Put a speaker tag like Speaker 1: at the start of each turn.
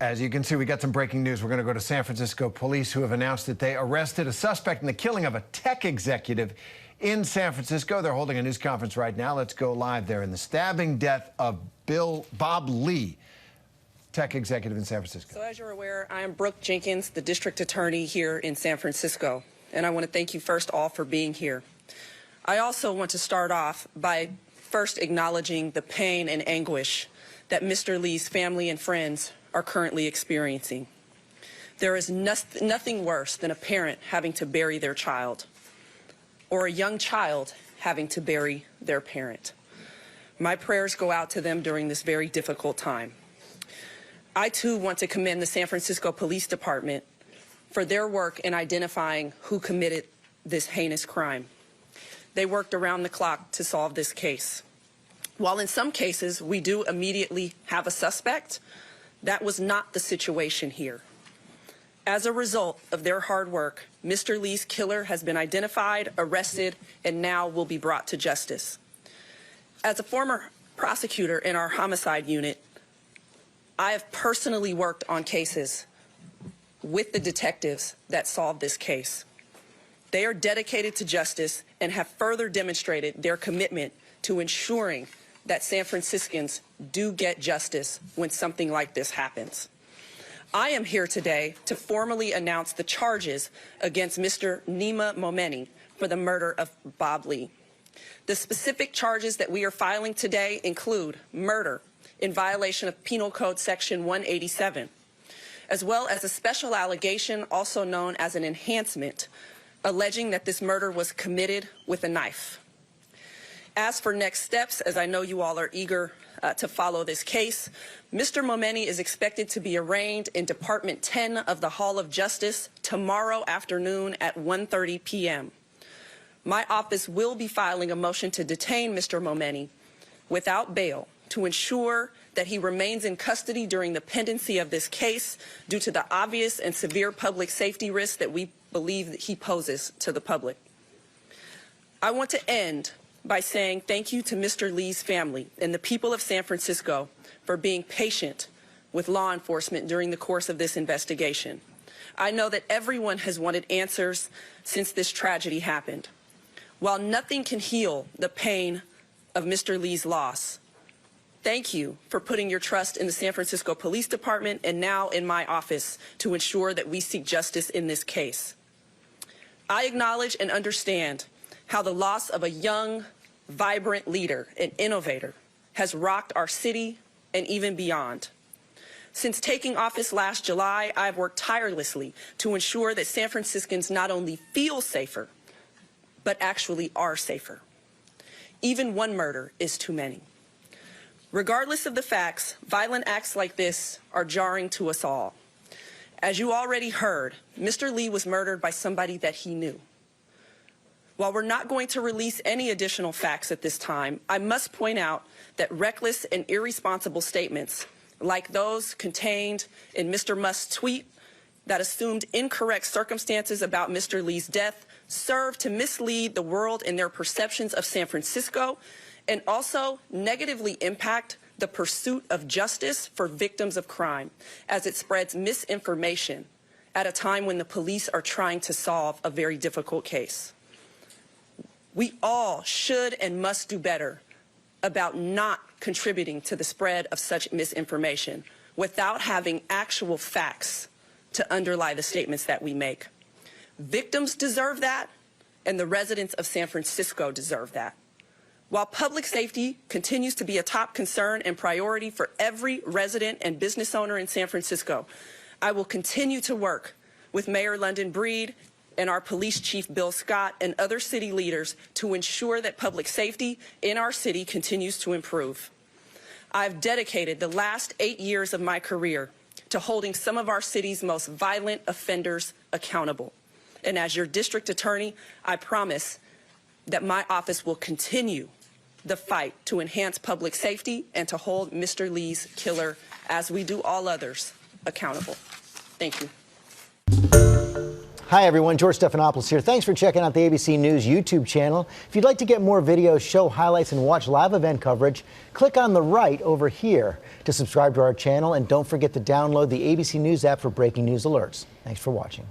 Speaker 1: As you can see, we got some breaking news. We're going to go to San Francisco police, who have announced that they arrested a suspect in the killing of a tech executive in San Francisco. They're holding a news conference right now. Let's go live there. In the stabbing death of Bob Lee, tech executive in San Francisco.
Speaker 2: So as you're aware, I am Brooke Jenkins, the district attorney here in San Francisco. And I want to thank you first all for being here. I also want to start off by first acknowledging the pain and anguish that Mr. Lee's family and friends are currently experiencing. There is nothing worse than a parent having to bury their child, or a young child having to bury their parent. My prayers go out to them during this very difficult time. I too want to commend the San Francisco Police Department for their work in identifying who committed this heinous crime. They worked around the clock to solve this case. While in some cases we do immediately have a suspect, that was not the situation here. As a result of their hard work, Mr. Lee's killer has been identified, arrested, and now will be brought to justice. As a former prosecutor in our homicide unit, I have personally worked on cases with the detectives that solved this case. They are dedicated to justice and have further demonstrated their commitment to ensuring that San Franciscans do get justice when something like this happens. I am here today to formally announce the charges against Mr. Nima Momeni for the murder of Bob Lee. The specific charges that we are filing today include murder in violation of Penal Code Section 187, as well as a special allegation, also known as an enhancement, alleging that this murder was committed with a knife. As for next steps, as I know you all are eager to follow this case, Mr. Momeni is expected to be arraigned in Department 10 of the Hall of Justice tomorrow afternoon at 1:30 p.m. My office will be filing a motion to detain Mr. Momeni without bail to ensure that he remains in custody during the pendency of this case due to the obvious and severe public safety risks that we believe that he poses to the public. I want to end by saying thank you to Mr. Lee's family and the people of San Francisco for being patient with law enforcement during the course of this investigation. I know that everyone has wanted answers since this tragedy happened. While nothing can heal the pain of Mr. Lee's loss, thank you for putting your trust in the San Francisco Police Department and now in my office to ensure that we seek justice in this case. I acknowledge and understand how the loss of a young, vibrant leader and innovator has rocked our city and even beyond. Since taking office last July, I've worked tirelessly to ensure that San Franciscans not only feel safer, but actually are safer. Even one murder is too many. Regardless of the facts, violent acts like this are jarring to us all. As you already heard, Mr. Lee was murdered by somebody that he knew. While we're not going to release any additional facts at this time, I must point out that reckless and irresponsible statements like those contained in Mr. Musk's tweet that assumed incorrect circumstances about Mr. Lee's death serve to mislead the world in their perceptions of San Francisco and also negatively impact the pursuit of justice for victims of crime as it spreads misinformation at a time when the police are trying to solve a very difficult case. We all should and must do better about not contributing to the spread of such misinformation without having actual facts to underlie the statements that we make. Victims deserve that, and the residents of San Francisco deserve that. While public safety continues to be a top concern and priority for every resident and business owner in San Francisco, I will continue to work with Mayor London Breed and our police chief, Bill Scott, and other city leaders to ensure that public safety in our city continues to improve. I've dedicated the last 8 years of my career to holding some of our city's most violent offenders accountable. And as your district attorney, I promise that my office will continue the fight to enhance public safety and to hold Mr. Lee's killer, as we do all others, accountable. Thank you.
Speaker 3: Hi, everyone. George Stephanopoulos here. Thanks for checking out the ABC News YouTube channel. If you'd like to get more videos, show highlights, and watch live event coverage, click on the right over here to subscribe to our channel. And don't forget to download the ABC News app for breaking news alerts. Thanks for watching.